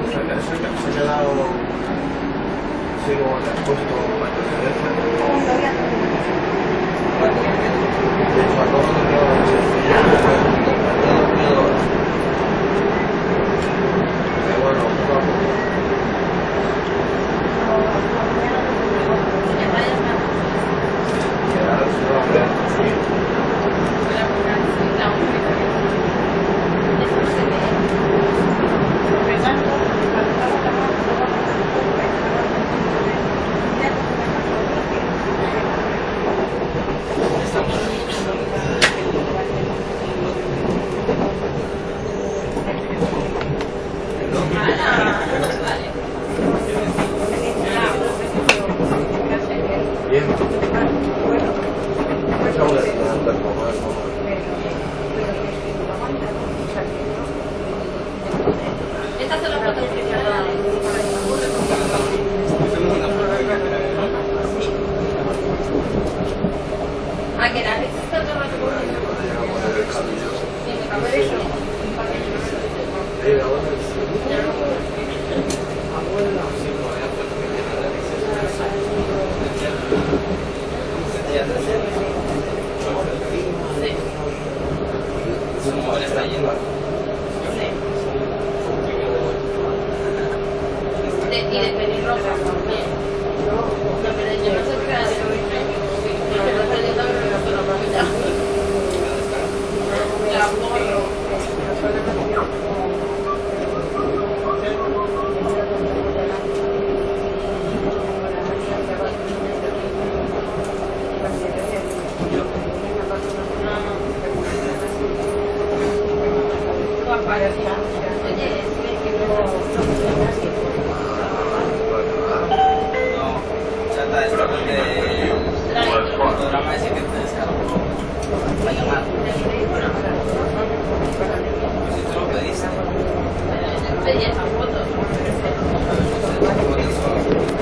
Se ha quedado así como le has puesto varias cervezas. De hecho, a todos los que pero bueno, poco a poco. Y ahora se va a ver así. Bien. Estas son las fotos profesionales. ¿A qué edad está todo el y de pelirroja también. No, pero yo no sé qué hacer. Pero no sé también me lo mamita. La morro. Pedí esa foto.